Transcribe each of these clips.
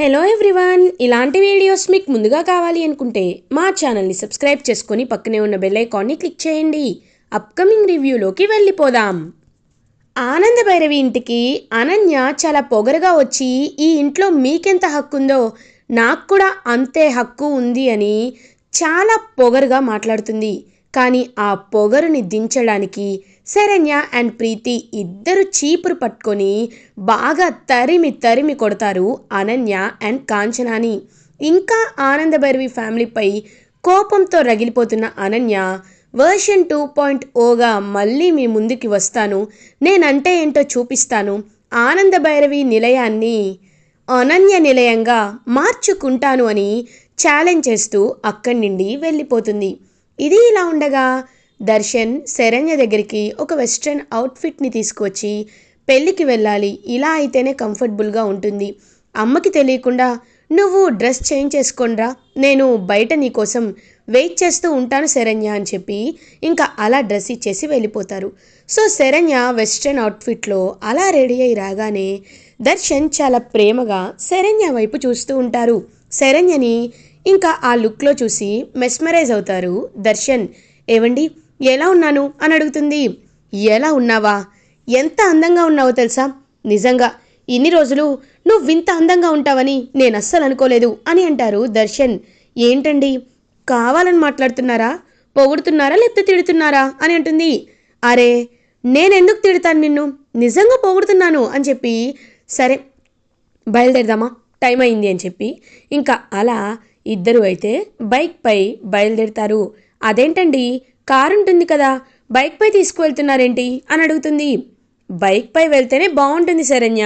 Hello everyone, ఇలాంటి videos మీకు ముందుగా కావాలి అనుకుంటే మా ఛానల్ని సబ్స్క్రైబ్ చేసుకొని పక్కనే ఉన్న బెల్ ఐకాన్ని క్లిక్ చేయండి. అప్కమింగ్ రివ్యూలోకి వెళ్ళిపోదాం. ఆనంద భైరవి ఇంటికి అనన్య చాలా పొగరుగా వచ్చి ఈ ఇంట్లో మీకెంత హక్కు ఉందో నాకు కూడా అంతే హక్కు ఉంది అని చాలా పొగరుగా మాట్లాడుతుంది. కానీ ఆ పొగరుని దించడానికి శరణ్య అండ్ ప్రీతి ఇద్దరు చీపురు పట్టుకొని బాగా తరిమి తరిమి కొడతారు అనన్య అండ్ కాంచనాని. ఇంకా ఆనంద భైరవి ఫ్యామిలీపై కోపంతో రగిలిపోతున్న అనన్య వర్షన్ 2.0గా మళ్ళీ మీ ముందుకి వస్తాను, నేనంటే ఏంటో చూపిస్తాను, ఆనంద భైరవి నిలయాన్ని అనన్య నిలయంగా మార్చుకుంటాను అని ఛాలెంజ్ చేస్తూ అక్కడి నుండి వెళ్ళిపోతుంది. ఇది ఇలా ఉండగా దర్శన్ శరణ్య దగ్గరికి ఒక వెస్ట్రన్ అవుట్ఫిట్ని తీసుకువచ్చి పెళ్ళికి వెళ్ళాలి, ఇలా అయితేనే కంఫర్టబుల్గా ఉంటుంది, అమ్మకి తెలియకుండా నువ్వు డ్రెస్ చేంజ్ చేసుకోండ్రా, నేను బయట నీకోసం వెయిట్ చేస్తూ ఉంటాను శరణ్య అని చెప్పి ఇంకా అలా డ్రెస్ ఇచ్చేసి వెళ్ళిపోతారు. సో శరణ్య వెస్ట్రన్ అవుట్ఫిట్లో అలా రెడీ అయి రాగానే దర్శన్ చాలా ప్రేమగా శరణ్య వైపు చూస్తూ ఉంటారు. శరణ్యని ఇంకా ఆ లుక్లో చూసి మెస్మరైజ్ అవుతారు దర్శన్. ఏవండి, ఎలా ఉన్నాను అని అడుగుతుంది. ఎలా ఉన్నావా, ఎంత అందంగా ఉన్నావో తెలుసా, నిజంగా ఇన్ని రోజులు నువ్వు ఇంత అందంగా ఉంటావని నేను అస్సలు అనుకోలేదు అని అంటారు దర్శన్. ఏంటండి, కావాలని మాట్లాడుతున్నారా, పొగుడుతున్నారా లేకపోతే తిడుతున్నారా అని అంటుంది. అరే నేనెందుకు తిడతాను నిన్ను, నిజంగా పొగుడుతున్నాను అని చెప్పి సరే బయలుదేరదామా, టైం అయింది అని చెప్పి ఇంకా అలా ఇద్దరు అయితే బైక్పై బయలుదేరుతారు. అదేంటండి, కారు ఉంటుంది కదా, బైక్పై తీసుకువెళ్తున్నారేంటి అని అడుగుతుంది. బైక్పై వెళ్తేనే బాగుంటుంది శరణ్య,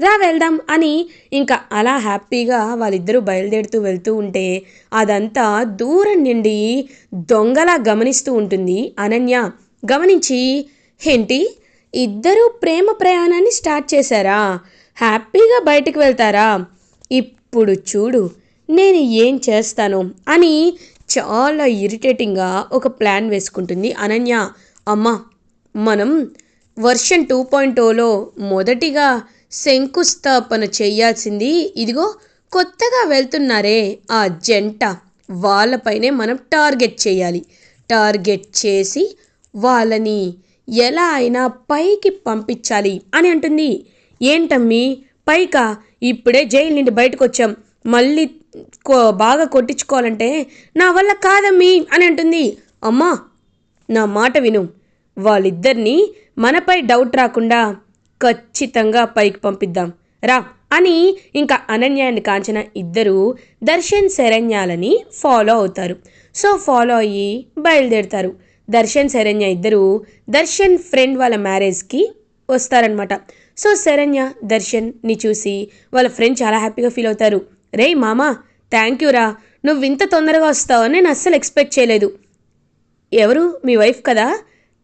రా వెళ్దాం అని ఇంకా అలా హ్యాపీగా వాళ్ళిద్దరూ బయలుదేరుతూ వెళ్తూ ఉంటే అదంతా దూరం నుండి దొంగలా గమనిస్తూ ఉంటుంది అనన్య. గమనించి, ఏంటి ఇద్దరూ ప్రేమ ప్రయాణాన్ని స్టార్ట్ చేశారా, హ్యాపీగా బయటకు వెళ్తారా, ఇప్పుడు చూడు నేను ఏం చేస్తాను అని చాలా ఇరిటేటింగ్గా ఒక ప్లాన్ వేసుకుంటుంది అనన్య. అమ్మ, మనం వర్షన్ 2.0లో మొదటిగా శంకుస్థాపన చేయాల్సింది ఇదిగో కొత్తగా వెళ్తున్నారే ఆ జంట, వాళ్ళపైనే మనం టార్గెట్ చేయాలి. టార్గెట్ చేసి వాళ్ళని ఎలా అయినా పైకి పంపించాలి అని అంటుంది. ఏంటమ్మీ పైకా, ఇప్పుడే జైలు నుండి బయటకు వచ్చాం, మళ్ళీ బాగా కొట్టించుకోవాలంటే నా వల్ల కాదమ్మీ అని అంటుంది. అమ్మా నా మాట విను, వాళ్ళిద్దరినీ మనపై డౌట్ రాకుండా ఖచ్చితంగా పైకి పంపిద్దాం రా అని ఇంకా అనన్య అండ్ కాంచన ఇద్దరు దర్శన్ శరణ్యాలని ఫాలో అవుతారు. సో ఫాలో అయ్యి బయలుదేరుతారు. దర్శన్ శరణ్య ఇద్దరు దర్శన్ ఫ్రెండ్ వాళ్ళ మ్యారేజ్కి వస్తారనమాట. సో శరణ్య దర్శన్ని చూసి వాళ్ళ ఫ్రెండ్ చాలా హ్యాపీగా ఫీల్ అవుతారు. రే మామా, థ్యాంక్ యూ రా, నువ్వు ఇంత తొందరగా వస్తావని నేను అస్సలు ఎక్స్పెక్ట్ చేయలేదు. ఎవరు, మీ వైఫ్ కదా,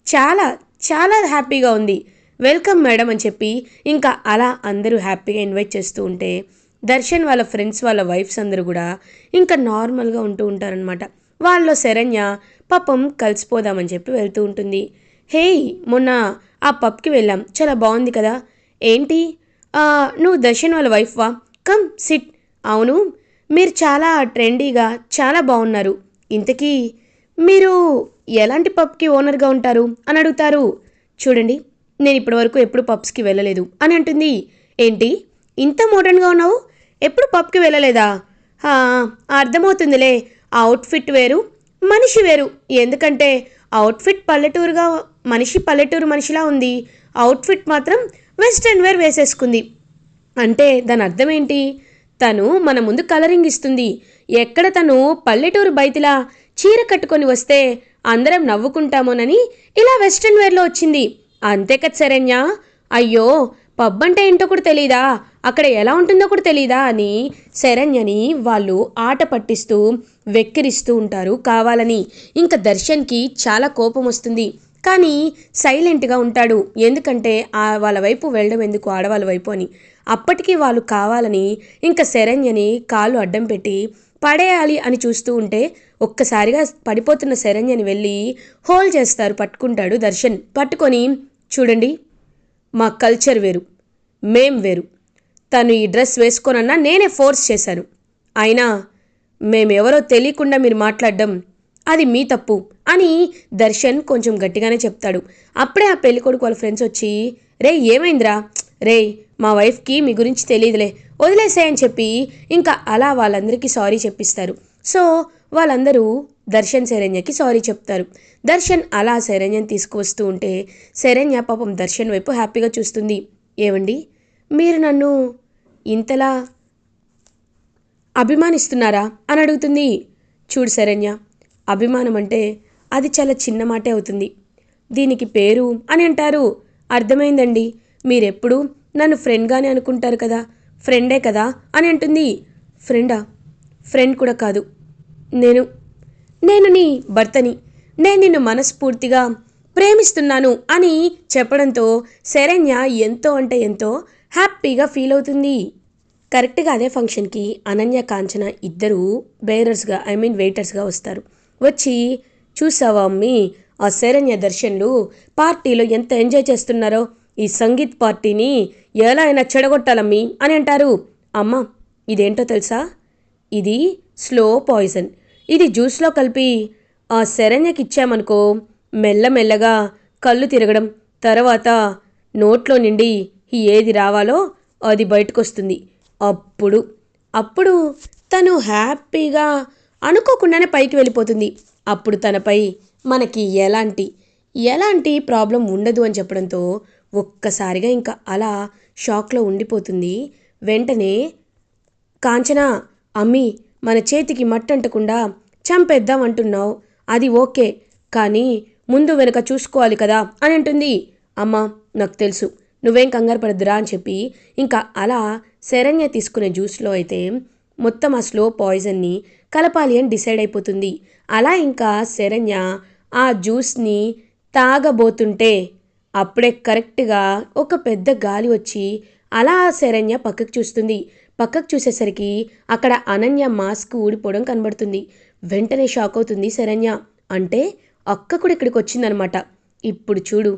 చాలా చాలా హ్యాపీగా ఉంది, వెల్కమ్ మేడం అని చెప్పి ఇంకా అలా అందరూ హ్యాపీగా ఇన్వైట్ చేస్తూ ఉంటే దర్శన్ వాళ్ళ ఫ్రెండ్స్ వాళ్ళ వైఫ్స్ అందరూ కూడా ఇంకా నార్మల్గా ఉంటూ ఉంటారనమాట. వాళ్ళలో శరణ్య పాపం కలిసిపోదామని చెప్పి వెళ్తూ ఉంటుంది. హేయ్, మొన్న ఆ పబ్కి వెళ్ళాం, చాలా బాగుంది కదా, ఏంటి నువ్వు దర్శన్ వాళ్ళ వైఫ్వా, కమ్ సిట్, అవును మీరు చాలా ట్రెండీగా చాలా బాగున్నారు, ఇంతకీ మీరు ఎలాంటి పబ్కి ఓనర్గా ఉంటారు అని అడుగుతారు. చూడండి, నేను ఇప్పటివరకు ఎప్పుడు పబ్స్కి వెళ్ళలేదు అని అంటుంది. ఏంటి ఇంత మోడర్న్గా ఉన్నావు, ఎప్పుడు పబ్కి వెళ్ళలేదా, అర్థమవుతుందిలే, అవుట్ఫిట్ వేరు మనిషి వేరు, ఎందుకంటే అవుట్ఫిట్ పల్లెటూరుగా మనిషి పల్లెటూరు మనిషిలా ఉంది, అవుట్ఫిట్ మాత్రం వెస్ట్రన్ వేర్ వేసేసుకుంది, అంటే దాని అర్థం ఏంటి, తను మన ముందు కలరింగ్ ఇస్తుంది, ఎక్కడ తను పల్లెటూరు బయటిలా చీర కట్టుకొని వస్తే అందరం నవ్వుకుంటామోనని ఇలా వెస్ట్రన్ వేర్లో వచ్చింది, అంతే కదా శరణ్య, అయ్యో పబ్ అంటే ఏంటో కూడా తెలీదా, అక్కడ ఎలా ఉంటుందో కూడా తెలీదా అని శరణ్యని వాళ్ళు ఆట పట్టిస్తూ వెక్కిరిస్తూ ఉంటారు కావాలని. ఇంకా దర్శన్కి చాలా కోపం వస్తుంది, కానీ సైలెంట్గా ఉంటాడు, ఎందుకంటే వాళ్ళ వైపు వెళ్ళడం ఎందుకు ఆడవాళ్ళ వైపు అని. అప్పటికీ వాళ్ళు కావాలని ఇంకా శరణ్యని కాళ్ళు అడ్డం పెట్టి పడేయాలి అని చూస్తూ ఉంటే ఒక్కసారిగా పడిపోతున్న శరణ్యని వెళ్ళి హోల్డ్ చేస్తారు, పట్టుకుంటాడు దర్శన్. పట్టుకొని, చూడండి మా కల్చర్ వేరు, మేం వేరు, తను ఈ డ్రెస్ వేసుకోనన్నా నేనే ఫోర్స్ చేశాను. అయినా మేమెవరో తెలియకుండా మీరు మాట్లాడడం అది మీ తప్పు అని దర్శన్ కొంచెం గట్టిగానే చెప్తాడు. అప్పుడే ఆ పెళ్ళికొడుకు వాళ్ళ ఫ్రెండ్స్ వచ్చి, రే ఏమైందిరా, రే మా వైఫ్కి మీ గురించి తెలియదులే, వదిలేసే అని చెప్పి ఇంకా అలా వాళ్ళందరికీ సారీ చెప్పిస్తారు. సో వాళ్ళందరూ దర్శన్ శరణ్యకి సారీ చెప్తారు. దర్శన్ అలా శరణ్యని తీసుకువస్తూ ఉంటే శరణ్య పాపం దర్శన్ వైపు హ్యాపీగా చూస్తుంది. ఏవండి, మీరు నన్ను ఇంతలా అభిమానిస్తున్నారా అని అడుగుతుంది. చూడు శరణ్య, అభిమానం అంటే అది చాలా చిన్న మాటే అవుతుంది. దీనికి పేరు అని అంటారు. అర్థమైందండి, మీరెప్పుడు నన్ను ఫ్రెండ్గానే అనుకుంటారు కదా, ఫ్రెండే కదా అని అంటుంది. ఫ్రెండా? ఫ్రెండ్ కూడా కాదు, నేను నేను నీ భర్తని, నేను నిన్ను మనస్ఫూర్తిగా ప్రేమిస్తున్నాను అని చెప్పడంతో శరణ్య ఎంతో అంటే ఎంతో హ్యాపీగా ఫీల్ అవుతుంది. కరెక్ట్గా అదే ఫంక్షన్కి అనన్య కాంచన ఇద్దరు బేరర్స్గా వెయిటర్స్గా వస్తారు. వచ్చి, చూసావా అమ్మి, ఆ శరణ్య దర్శన్లు పార్టీలో ఎంత ఎంజాయ్ చేస్తున్నారో, ఈ సంగీత్ పార్టీని ఎలా అయినా చెడగొట్టాలమ్మి అని అంటారు. అమ్మ, ఇదేంటో తెలుసా, ఇది స్లో పాయిజన్. ఇది జ్యూస్లో కలిపి ఆ శరణ్యకి ఇచ్చామనుకో, మెల్లమెల్లగా కళ్ళు తిరగడం, తర్వాత నోట్లో నుండి ఏది రావాలో అది బయటకు వస్తుంది. అప్పుడు అప్పుడు తను హ్యాపీగా అనుకోకుండానే పైకి వెళ్ళిపోతుంది. అప్పుడు తనపై మనకి ఎలాంటి ప్రాబ్లం ఉండదు అని చెప్పడంతో ఒక్కసారిగా ఇంకా అలా షాక్లో ఉండిపోతుంది. వెంటనే కాంచన, అమ్మి, మన చేతికి మట్టంటకుండా చంపేద్దాం అంటున్నావు, అది ఓకే, కానీ ముందు వెనుక చూసుకోవాలి కదా అని అంటుంది. అమ్మ, నాకు తెలుసు, నువ్వేం కంగారు పడద్దురా అని చెప్పి ఇంకా అలా శరణ్య తీసుకునే జ్యూస్లో అయితే మొత్తం ఆ స్లో పాయిజన్ని కలపాలి అని డిసైడ్ అయిపోతుంది. అలా ఇంకా శరణ్య ఆ జ్యూస్ని తాగబోతుంటే అప్పుడే కరెక్ట్గా ఒక పెద్ద గాలి వచ్చి అలా శరణ్య పక్కకు చూస్తుంది. పక్కకు చూసేసరికి అక్కడ అనన్య మాస్క్ ఊడిపోవడం కనబడుతుంది. వెంటనే షాక్ అవుతుంది శరణ్య. అంటే అక్క కూడా ఇక్కడికి వచ్చిందనమాట. ఇప్పుడు చూడు,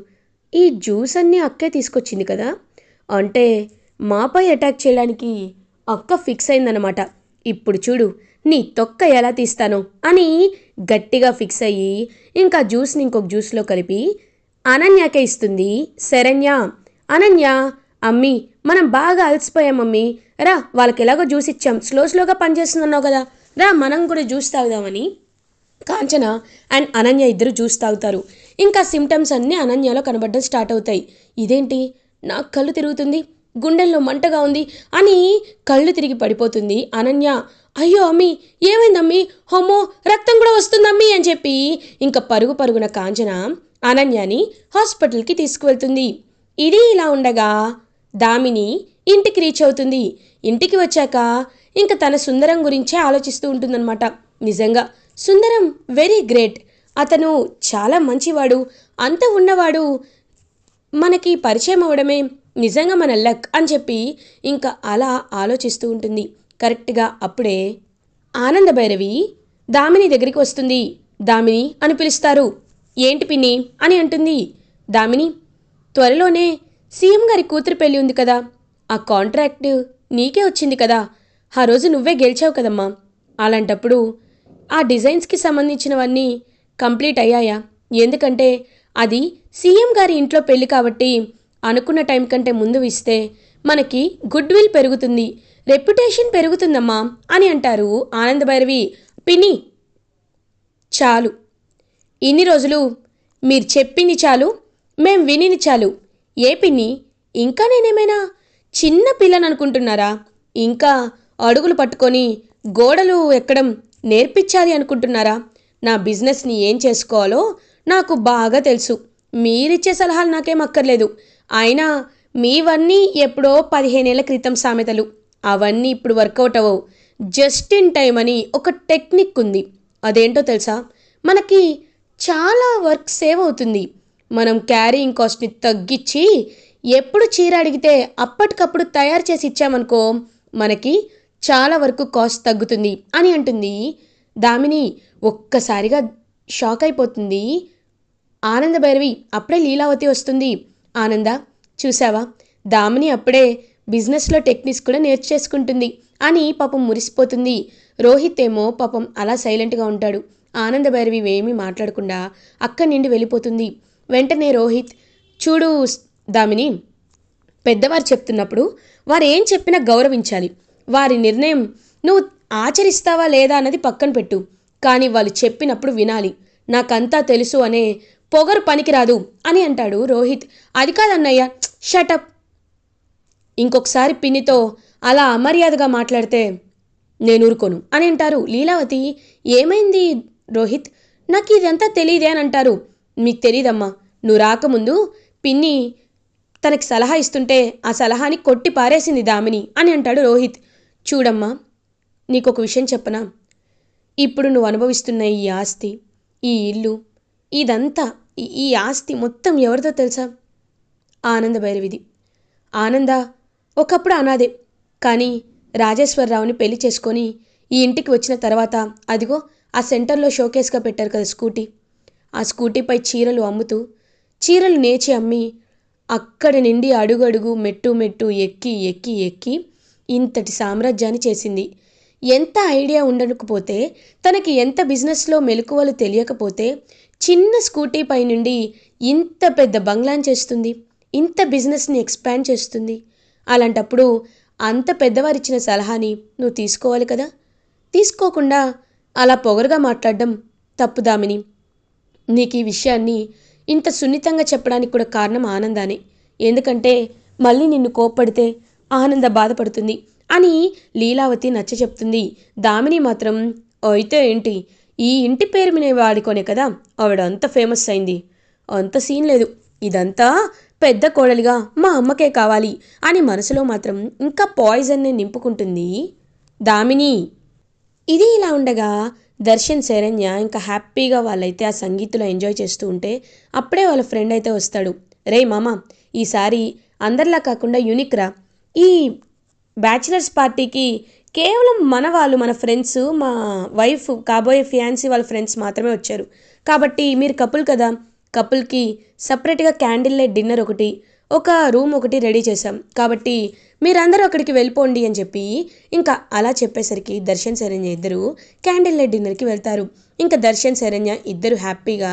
ఈ జ్యూస్ అన్నీ అక్కే తీసుకొచ్చింది కదా, అంటే మాపై అటాక్ చేయడానికి అక్క ఫిక్స్ అయిందనమాట. ఇప్పుడు చూడు నీ తొక్క ఎలా తీస్తానో అని గట్టిగా ఫిక్స్ అయ్యి ఇంకా జ్యూస్ని ఇంకొక జ్యూస్లో కలిపి అనన్యకే ఇస్తుంది శరణ్య. అనన్య, అమ్మి, మనం బాగా అలసిపోయాం మమ్మీ, రా, వాళ్ళకి ఎలాగో జ్యూస్ ఇచ్చాం, స్లోగా పనిచేస్తున్నావు కదా, రా మనం కూడా జ్యూస్ తాగుదామని కాంచన అండ్ అనన్య ఇద్దరు జ్యూస్ తాగుతారు. ఇంకా సిమ్టమ్స్ అన్నీ అనన్యలో కనబడడం స్టార్ట్ అవుతాయి. ఇదేంటి, నాకు కళ్ళు తిరుగుతుంది, గుండెల్లో మంటగా ఉంది అని కళ్ళు తిరిగి పడిపోతుంది అనన్య. అయ్యో అమ్మి, ఏమైందమ్మి, హోమో, రక్తం కూడా వస్తుందమ్మి అని చెప్పి ఇంకా పరుగున కాంచన అనన్యని హాస్పిటల్కి తీసుకువెళ్తుంది. ఇది ఇలా ఉండగా దామిని ఇంటికి రీచ్ అవుతుంది. ఇంటికి వచ్చాక ఇంకా తన సుందరం గురించే ఆలోచిస్తూ ఉంటుందన్నమాట. నిజంగా సుందరం వెరీ గ్రేట్, అతను చాలా మంచివాడు, అంత ఉన్నవాడు మనకి పరిచయం అవ్వడమే నిజంగా మన లక్ అని చెప్పి ఇంకా అలా ఆలోచిస్తూ ఉంటుంది. కరెక్ట్గా అప్పుడే ఆనంద భైరవి దామిని దగ్గరికి వస్తుంది. దామిని అని పిలుస్తారు. ఏంటి పిన్ని అని అంటుంది. దామిని, త్వరలోనే సీఎం గారి కూతురు పెళ్ళి ఉంది కదా, ఆ కాంట్రాక్ట్ నీకే వచ్చింది కదా, ఆ రోజు నువ్వే గెలిచావు కదమ్మా, అలాంటప్పుడు ఆ డిజైన్స్కి సంబంధించినవన్నీ కంప్లీట్ అయ్యాయా? ఎందుకంటే అది సీఎం గారి ఇంట్లో పెళ్ళి కాబట్టి అనుకున్న టైం కంటే ముందు ఇస్తే మనకి గుడ్ విల్ పెరుగుతుంది, రెప్యుటేషన్ పెరుగుతుందమ్మా అని అంటారు ఆనంద భైరవి. పిన్ని, చాలు, ఇన్ని రోజులు మీరు చెప్పింది చాలు, మేం వినిని చాలు. ఏ పిన్ని, ఇంకా నేనేమైనా చిన్న పిల్లని అనుకుంటున్నారా? ఇంకా అడుగులు పట్టుకొని గోడలు ఎక్కడం నేర్పించాలి అనుకుంటున్నారా? నా బిజినెస్ని ఏం చేసుకోవాలో నాకు బాగా తెలుసు, మీరిచ్చే సలహాలు నాకేం అక్కర్లేదు. అయినా మీవన్నీ ఎప్పుడో 15 ఏళ్ల క్రితం సామెతలు, అవన్నీ ఇప్పుడు వర్కౌట్ అవ్వవు. జస్ట్ ఇన్ టైం అని ఒక టెక్నిక్ ఉంది, అదేంటో తెలుసా? మనకి చాలా వర్క్ సేవ్ అవుతుంది. మనం క్యారీయింగ్ కాస్ట్ని తగ్గించి ఎప్పుడు చీర అడిగితే అప్పటికప్పుడు తయారు చేసి ఇచ్చామనుకో, మనకి చాలా వరకు కాస్ట్ తగ్గుతుంది అని అంటుంది. దామిని ఒక్కసారిగా షాక్ అయిపోతుంది. ఆనంద భైరవి అప్పుడే లీలావతి వస్తుంది. ఆనంద, చూసావా, దామిని అప్పుడే బిజినెస్లో టెక్నిక్స్ కూడా నేర్చేసుకుంటుంది అని పాపం మురిసిపోతుంది. రోహిత్ ఏమో పాపం అలా సైలెంట్గా ఉంటాడు. ఆనందభైరవి ఏమీ మాట్లాడకుండా అక్కడి నుండి వెళ్ళిపోతుంది. వెంటనే రోహిత్, చూడు దామిని, పెద్దవారు చెప్తున్నప్పుడు వారు ఏం చెప్పినా గౌరవించాలి. వారి నిర్ణయం నువ్వు ఆచరిస్తావా లేదా అన్నది పక్కన పెట్టు, కానీ వాళ్ళు చెప్పినప్పుడు వినాలి. నాకంతా తెలుసు అనే పొగరు పనికిరాదు అని అంటాడు రోహిత్. అది కాదన్నయ్య, షటప్. ఇంకొకసారి పిన్నితో అలా అమర్యాదగా మాట్లాడితే నేను ఊరుకోను అని అంటారు. లీలావతి, ఏమైంది రోహిత్, నాకు ఇదంతా తెలియదే అని అంటారు. మీకు తెలీదమ్మా, నువ్వు రాకముందు పిన్ని తనకి సలహా ఇస్తుంటే ఆ సలహాని కొట్టి పారేసింది దామిని అని అంటాడు రోహిత్. చూడమ్మా, నీకొక విషయం చెప్పనా? ఇప్పుడు నువ్వు అనుభవిస్తున్న ఈ ఆస్తి, ఈ ఇల్లు, ఇదంతా, ఈ ఆస్తి మొత్తం ఎవరితో తెలుసా? ఆనంద భైరవిది. ఆనంద ఒకప్పుడు అనాదే, కానీ రాజేశ్వరరావుని పెళ్లి చేసుకొని ఈ ఇంటికి వచ్చిన తర్వాత అదిగో ఆ సెంటర్లో షోకేస్గా పెట్టారు కదా స్కూటీ, ఆ స్కూటీపై చీరలు అమ్ముతూ, చీరలు నేచి అమ్మి, అక్కడి నుండి అడుగడుగు మెట్టు మెట్టు ఎక్కి ఎక్కి ఎక్కి ఇంతటి సామ్రాజ్యాన్ని చేసింది. ఎంత ఐడియా ఉండకపోతే, తనకి ఎంత బిజినెస్లో మెలకువలు తెలియకపోతే చిన్న స్కూటీ పై నుండి ఇంత పెద్ద బంగ్లాన్ చేస్తుంది, ఇంత బిజినెస్ని ఎక్స్పాండ్ చేస్తుంది. అలాంటప్పుడు అంత పెద్దవారిచ్చిన సలహాని నువ్వు తీసుకోవాలి కదా. తీసుకోకుండా అలా పొగరుగా మాట్లాడడం తప్పుదామిని. నీకు ఈ విషయాన్ని ఇంత సున్నితంగా చెప్పడానికి కూడా కారణం ఆనందానే. ఎందుకంటే మళ్ళీ నిన్ను కోప్పడితే ఆనంద బాధపడుతుంది అని లీలావతి నచ్చ చెప్తుంది. దామిని మాత్రం, అయితే ఏంటి, ఈ ఇంటి పేరు మీద వాడుకోనే కదా ఆవిడ అంత ఫేమస్ అయింది, అంత సీన్ లేదు, ఇదంతా పెద్ద కోడలిగా మా అమ్మకే కావాలి అని మనసులో మాత్రం ఇంకా పాయిజన్ని నింపుకుంటుంది దామిని. ఇది ఇలా ఉండగా దర్శన్, శరణ్య ఇంకా హ్యాపీగా వాళ్ళైతే ఆ సంగీతంలో ఎంజాయ్ చేస్తూ ఉంటే అప్పుడే వాళ్ళ ఫ్రెండ్ అయితే వస్తాడు. రే మామ, ఈసారి అందరిలా కాకుండా యూనిక్ రా. ఈ బ్యాచిలర్స్ పార్టీకి కేవలం మన వాళ్ళు, మన ఫ్రెండ్స్, మా వైఫ్ కాబోయే ఫియాన్సీ వాళ్ళ ఫ్రెండ్స్ మాత్రమే వచ్చారు. కాబట్టి మీరు కపుల్ కదా, కపుల్కి సపరేట్గా క్యాండిల్ లైట్ డిన్నర్ ఒకటి, ఒక రూమ్ ఒకటి రెడీ చేశాం, కాబట్టి మీరందరూ అక్కడికి వెళ్ళిపోండి అని చెప్పి ఇంకా అలా చెప్పేసరికి దర్శన్, శరణ్య ఇద్దరు క్యాండిల్ లైట్ డిన్నర్కి వెళ్తారు. ఇంకా దర్శన్, శరణ్య ఇద్దరు హ్యాపీగా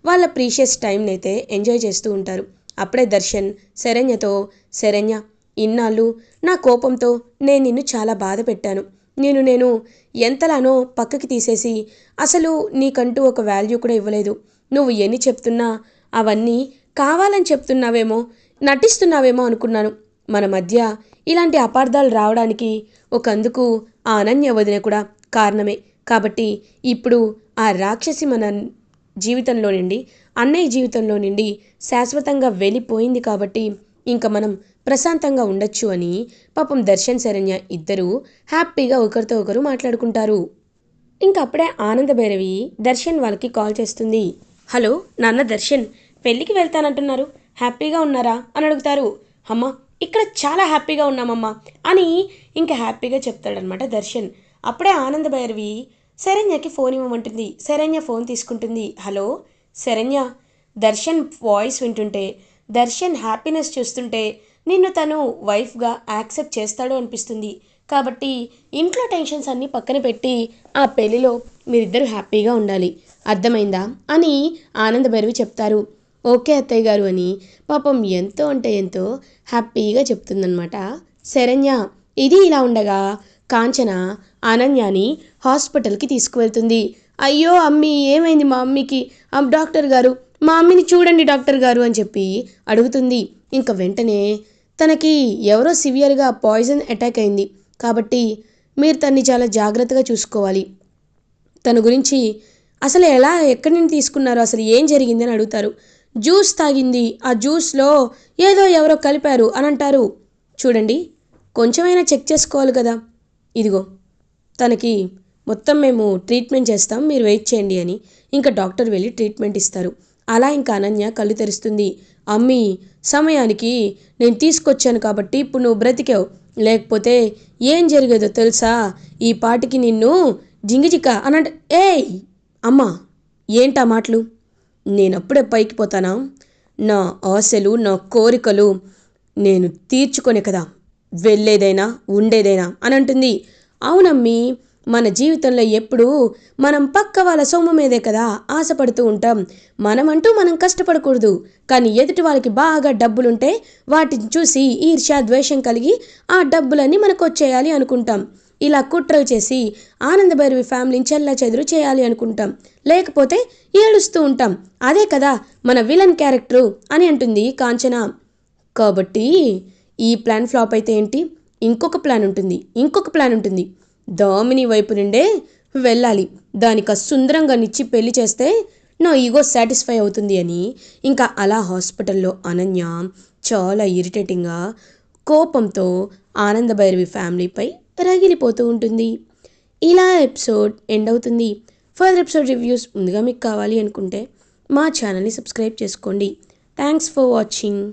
వాళ్ళ ప్రీషియస్ టైంని అయితే ఎంజాయ్ చేస్తూ ఉంటారు. అప్పుడే దర్శన్ శరణ్యతో, శరణ్య, ఇన్నాళ్ళు నా కోపంతో నేను నిన్ను చాలా బాధ పెట్టాను. నేను ఎంతలానో పక్కకి తీసేసి అసలు నీకంటూ ఒక వాల్యూ కూడా ఇవ్వలేదు. నువ్వు ఎన్ని చెప్తున్నా అవన్నీ కావాలని చెప్తున్నావేమో, నటిస్తున్నావేమో అనుకున్నాను. మన మధ్య ఇలాంటి అపార్థాలు రావడానికి ఒకందుకు ఆ అనన్య వదిన కూడా కారణమే. కాబట్టి ఇప్పుడు ఆ రాక్షసి మన జీవితంలో నుండి, అన్నయ్య జీవితంలో నుండి శాశ్వతంగా వెళ్ళిపోయింది. కాబట్టి ఇంకా మనం ప్రశాంతంగా ఉండొచ్చు అని పాపం దర్శన్, శరణ్య ఇద్దరూ హ్యాపీగా ఒకరితో ఒకరు మాట్లాడుకుంటారు. ఇంకప్పుడే ఆనంద భైరవి దర్శన్ వాళ్ళకి కాల్ చేస్తుంది. హలో నాన్న దర్శన్, పెళ్ళికి వెళ్తానంటున్నారు, హ్యాపీగా ఉన్నారా అని అడుగుతారు. అమ్మ, ఇక్కడ చాలా హ్యాపీగా ఉన్నామమ్మా అని ఇంకా హ్యాపీగా చెప్తాడనమాట దర్శన్. అప్పుడే ఆనంద భైరవి శరణ్యకి ఫోన్ ఇవ్వమంటుంది. శరణ్య ఫోన్ తీసుకుంటుంది. హలో శరణ్య, దర్శన్ వాయిస్ వింటుంటే, దర్శన్ హ్యాపీనెస్ చూస్తుంటే నిన్ను తను వైఫ్గా యాక్సెప్ట్ చేస్తాడు అనిపిస్తుంది. కాబట్టి ఇంట్లో టెన్షన్స్ అన్నీ పక్కన పెట్టి ఆ పెళ్ళిలో మీరిద్దరూ హ్యాపీగా ఉండాలి, అర్థమైందా అని ఆనంద భైరవి చెప్తారు. ఓకే అత్తయ్య గారు అని పాపం ఎంతో అంటే ఎంతో హ్యాపీగా చెప్తుందనమాట శరణ్య. ఇది ఇలా ఉండగా కాంచన అనన్యాని హాస్పిటల్కి తీసుకువెళ్తుంది. అయ్యో అమ్మి, ఏమైంది మా అమ్మికి, డాక్టర్ గారు మా అమ్మిని చూడండి డాక్టర్ గారు అని చెప్పి అడుగుతుంది. ఇంకా వెంటనే తనకి ఎవరో సివియర్గా పాయిజన్ అటాక్ అయింది, కాబట్టి మీరు తన్ని చాలా జాగ్రత్తగా చూసుకోవాలి. తన గురించి అసలు ఎక్కడి నుండి తీసుకున్నారు, అసలు ఏం జరిగింది అని అడుగుతారు. జ్యూస్ తాగింది, ఆ జ్యూస్లో ఏదో ఎవరో కలిపారు అని అంటారు. చూడండి, కొంచెమైనా చెక్ చేసుకోవాలి కదా, ఇదిగో తనకి మొత్తం మేము ట్రీట్మెంట్ చేస్తాం, మీరు వెయిట్ చేయండి అని ఇంకా డాక్టర్ వెళ్ళి ట్రీట్మెంట్ ఇస్తారు. అలా ఇంకా అనన్య కళ్ళు తెరుస్తుంది. అమ్మి, సమయానికి నేను తీసుకొచ్చాను కాబట్టి ఇప్పుడు నువ్వు బ్రతికావు, లేకపోతే ఏం జరిగేదో తెలుసా, ఈ పాటికి నిన్ను జింగిజిక అనంట. ఏయ్ అమ్మా, ఏంటా మాటలు, నేనప్పుడే పైకి పోతానా? నా ఆశలు, నా కోరికలు నేను తీర్చుకొనే కదా వెళ్ళేదైనా ఉండేదైనా అని అంటుంది. అవునమ్మీ, మన జీవితంలో ఎప్పుడూ మనం పక్క వాళ్ళ సొమ్ము మీదే కదా ఆశపడుతూ ఉంటాం. మనమంటూ మనం కష్టపడకూడదు, కానీ ఎదుటి వాళ్ళకి బాగా డబ్బులుంటే వాటిని చూసి ఈర్ష్య ద్వేషం కలిగి ఆ డబ్బులన్నీ మనకు వచ్చేయాలి అనుకుంటాం. ఇలా కుట్రలు చేసి ఆనందభైరవి ఫ్యామిలీని చెల్లాచెదురు చేయాలి అనుకుంటాం, లేకపోతే ఏడుస్తూ ఉంటాం. అదే కదా మన విలన్ క్యారెక్టరు అని అంటుంది కాంచన. కాబట్టి ఈ ప్లాన్ ఫ్లాప్ అయితే ఏంటి, ఇంకొక ప్లాన్ ఉంటుంది, ఇంకొక ప్లాన్ ఉంటుంది. దామిని వైపు నుండే వెళ్ళాలి, దానికి సుందరంగా నిచ్చి పెళ్లి చేస్తే నా ఈగో సాటిస్ఫై అవుతుంది అని. ఇంకా అలా హాస్పిటల్లో అనన్య చాలా ఇరిటేటింగ్గా కోపంతో ఆనందభైరవి ఫ్యామిలీపై రగిలిపోతూ ఉంటుంది. ఇలా ఎపిసోడ్ ఎండ్ అవుతుంది. ఫర్దర్ ఎపిసోడ్ రివ్యూస్ ముందుగా మీకు కావాలి అనుకుంటే మా ఛానల్ని సబ్స్క్రైబ్ చేసుకోండి. Thanks for watching.